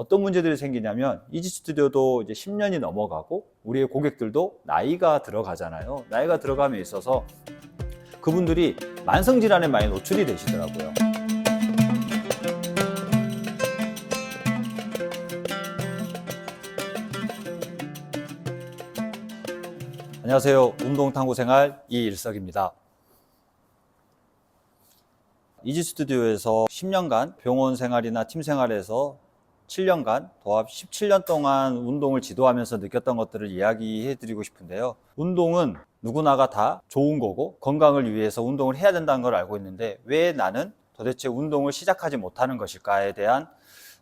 어떤 문제들이 생기냐면 이지스튜디오도 이제 10년이 넘어가고 우리의 고객들도 나이가 들어가잖아요. 나이가 들어감에 있어서 그분들이 만성질환에 많이 노출이 되시더라고요. 안녕하세요. 운동탐구생활 이일석입니다. 이지스튜디오에서 10년간 병원 생활이나 팀 생활에서 7년간 도합 17년 동안 운동을 지도하면서 느꼈던 것들을 이야기해 드리고 싶은데요. 운동은 누구나가 다 좋은 거고 건강을 위해서 운동을 해야 된다는 걸 알고 있는데 왜 나는 도대체 운동을 시작하지 못하는 것일까에 대한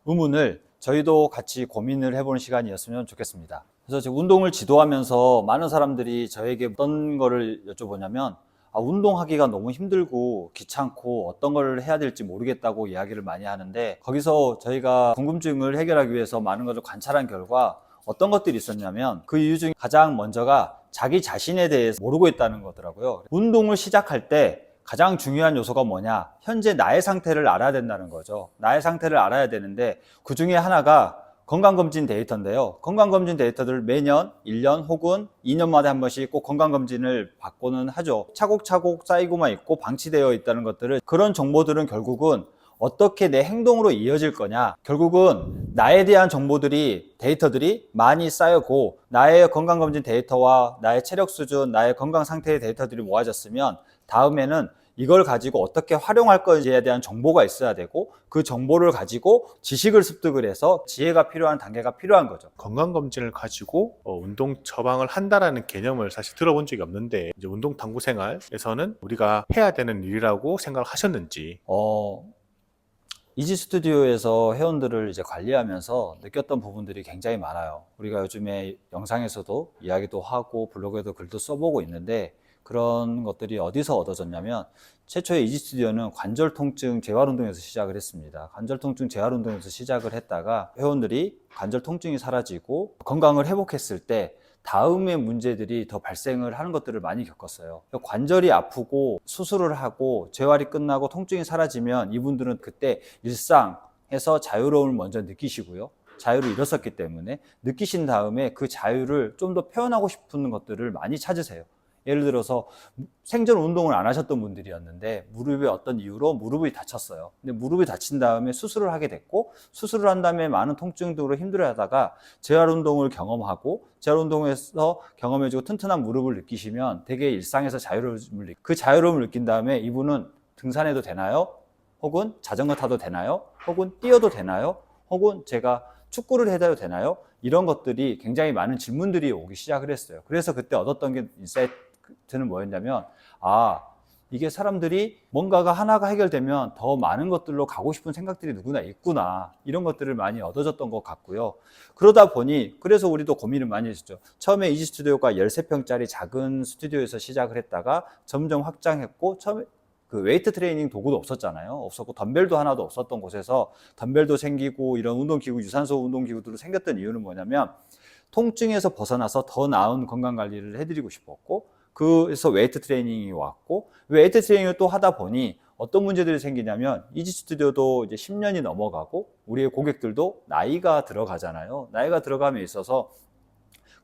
의문을 저희도 같이 고민을 해보는 시간이었으면 좋겠습니다. 그래서 지금 운동을 지도하면서 많은 사람들이 저에게 어떤 거를 여쭤보냐면 운동하기가 너무 힘들고 귀찮고 어떤 걸 해야 될지 모르겠다고 이야기를 많이 하는데, 거기서 저희가 궁금증을 해결하기 위해서 많은 것을 관찰한 결과 어떤 것들이 있었냐면 그 이유 중에 가장 먼저가 자기 자신에 대해서 모르고 있다는 거더라고요. 운동을 시작할 때 가장 중요한 요소가 뭐냐? 현재 나의 상태를 알아야 된다는 거죠. 나의 상태를 알아야 되는데 그 중에 하나가 건강검진 데이터인데요. 건강검진 데이터들을 매년 1년 혹은 2년마다 한 번씩 꼭 건강검진을 받고는 하죠. 차곡차곡 쌓이고만 있고 방치되어 있다는 것들을, 그런 정보들은 결국은 어떻게 내 행동으로 이어질 거냐, 결국은 나에 대한 정보들이, 데이터들이 많이 쌓이고 나의 건강검진 데이터와 나의 체력 수준, 나의 건강 상태의 데이터들이 모아졌으면 다음에는 이걸 가지고 어떻게 활용할 건지에 대한 정보가 있어야 되고, 그 정보를 가지고 지식을 습득을 해서 지혜가 필요한 단계가 필요한 거죠. 건강검진을 가지고 운동 처방을 한다라는 개념을 사실 들어본 적이 없는데, 이제 운동 탐구 생활에서는 우리가 해야 되는 일이라고 생각을 하셨는지. 이지스튜디오에서 회원들을 이제 관리하면서 느꼈던 부분들이 굉장히 많아요. 우리가 요즘에 영상에서도 이야기도 하고 블로그에도 글도 써보고 있는데, 그런 것들이 어디서 얻어졌냐면, 최초의 이지스튜디오는 관절 통증 재활 운동에서 시작을 했습니다. 관절 통증 재활 운동에서 시작을 했다가 회원들이 관절 통증이 사라지고 건강을 회복했을 때 다음의 문제들이 더 발생을 하는 것들을 많이 겪었어요. 관절이 아프고 수술을 하고 재활이 끝나고 통증이 사라지면 이분들은 그때 일상에서 자유로움을 먼저 느끼시고요. 자유를 잃었었기 때문에 느끼신 다음에 그 자유를 좀 더 표현하고 싶은 것들을 많이 찾으세요. 예를 들어서 생전 운동을 안 하셨던 분들이었는데 무릎에 어떤 이유로 무릎이 다쳤어요. 근데 무릎이 다친 다음에 수술을 하게 됐고, 수술을 한 다음에 많은 통증으로 힘들어하다가 재활 운동을 경험하고, 재활 운동에서 경험해주고 튼튼한 무릎을 느끼시면 되게 일상에서 그 자유로움을 느낀 다음에 이분은 등산해도 되나요? 혹은 자전거 타도 되나요? 혹은 뛰어도 되나요? 혹은 제가 축구를 해도 되나요? 이런 것들이 굉장히 많은 질문들이 오기 시작을 했어요. 그래서 그때 얻었던 게 인사이트는 뭐였냐면, 이게 사람들이 뭔가가 하나가 해결되면 더 많은 것들로 가고 싶은 생각들이 누구나 있구나, 이런 것들을 많이 얻어졌던 것 같고요. 그러다 보니 그래서 우리도 고민을 많이 했었죠. 처음에 이지스튜디오가 13평짜리 작은 스튜디오에서 시작을 했다가 점점 확장했고, 처음에 그 웨이트 트레이닝 도구도 없었잖아요. 없었고 덤벨도 하나도 없었던 곳에서 덤벨도 생기고 이런 운동기구, 유산소 운동기구들도 생겼던 이유는 뭐냐면 통증에서 벗어나서 더 나은 건강관리를 해드리고 싶었고, 그래서 웨이트 트레이닝이 왔고, 웨이트 트레이닝을 또 하다 보니 어떤 문제들이 생기냐면 이지스튜디오도 이제 10년이 넘어가고 우리의 고객들도 나이가 들어가잖아요. 나이가 들어감에 있어서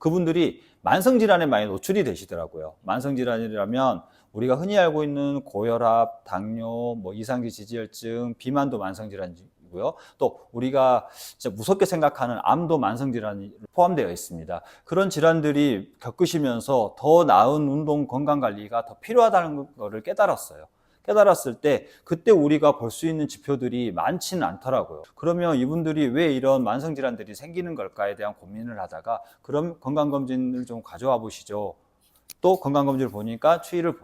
그분들이 만성질환에 많이 노출이 되시더라고요. 만성질환이라면 우리가 흔히 알고 있는 고혈압, 당뇨, 이상기 지지혈증, 비만도 만성질환이고요. 또 우리가 진짜 무섭게 생각하는 암도 만성질환이 포함되어 있습니다. 그런 질환들이 겪으시면서 더 나은 운동 건강관리가 더 필요하다는 것을 깨달았어요. 깨달았을 때 그때 우리가 볼 수 있는 지표들이 많지는 않더라고요. 그러면 이분들이 왜 이런 만성질환들이 생기는 걸까에 대한 고민을 하다가, 그럼 건강검진을 좀 가져와 보시죠. 또 건강검진을 보니까 추이를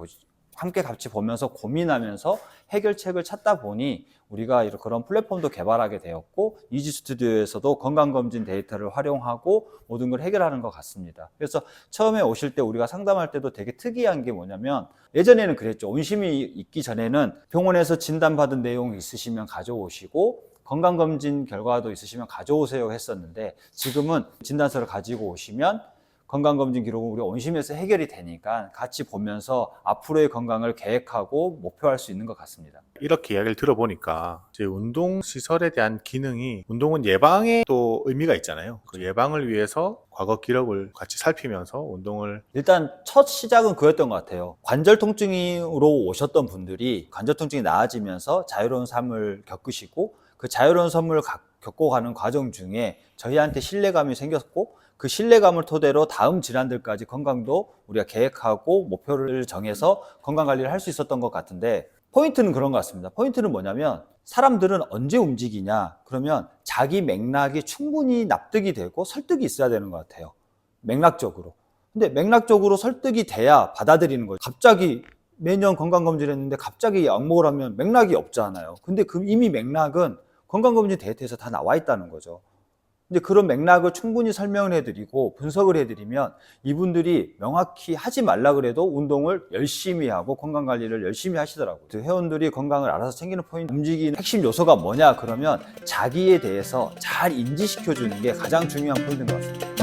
함께 같이 보면서 고민하면서 해결책을 찾다 보니 우리가 그런 플랫폼도 개발하게 되었고, 이지스튜디오에서도 건강검진 데이터를 활용하고 모든 걸 해결하는 것 같습니다. 그래서 처음에 오실 때 우리가 상담할 때도 되게 특이한 게 뭐냐면, 예전에는 그랬죠. 원심이 있기 전에는 병원에서 진단받은 내용이 있으시면 가져오시고 건강검진 결과도 있으시면 가져오세요 했었는데, 지금은 진단서를 가지고 오시면 건강검진 기록은 우리 온심에서 해결이 되니까 같이 보면서 앞으로의 건강을 계획하고 목표할 수 있는 것 같습니다. 이렇게 이야기를 들어보니까 이제 운동시설에 대한 기능이, 운동은 예방에 또 의미가 있잖아요. 그 예방을 위해서 과거 기록을 같이 살피면서 운동을 일단 첫 시작은 그였던 것 같아요. 관절 통증으로 오셨던 분들이 관절 통증이 나아지면서 자유로운 삶을 겪으시고 그 자유로운 삶을 겪어가는 과정 중에 저희한테 신뢰감이 생겼고 그 신뢰감을 토대로 다음 질환들까지 건강도 우리가 계획하고 목표를 정해서 건강관리를 할 수 있었던 것 같은데, 포인트는 그런 것 같습니다. 포인트는 뭐냐면 사람들은 언제 움직이냐, 그러면 자기 맥락이 충분히 납득이 되고 설득이 있어야 되는 것 같아요. 맥락적으로. 근데 맥락적으로 설득이 돼야 받아들이는 거예요. 갑자기 매년 건강검진을 했는데 갑자기 약 먹으라면 맥락이 없잖아요. 근데 그 이미 맥락은 건강검진 데이터에서 다 나와 있다는 거죠. 근데 그런 맥락을 충분히 설명을 해드리고 분석을 해드리면 이분들이 명확히 하지 말라 그래도 운동을 열심히 하고 건강관리를 열심히 하시더라고요. 회원들이 건강을 알아서 챙기는 포인트, 움직이는 핵심 요소가 뭐냐 그러면 자기에 대해서 잘 인지시켜주는 게 가장 중요한 포인트인 것 같습니다.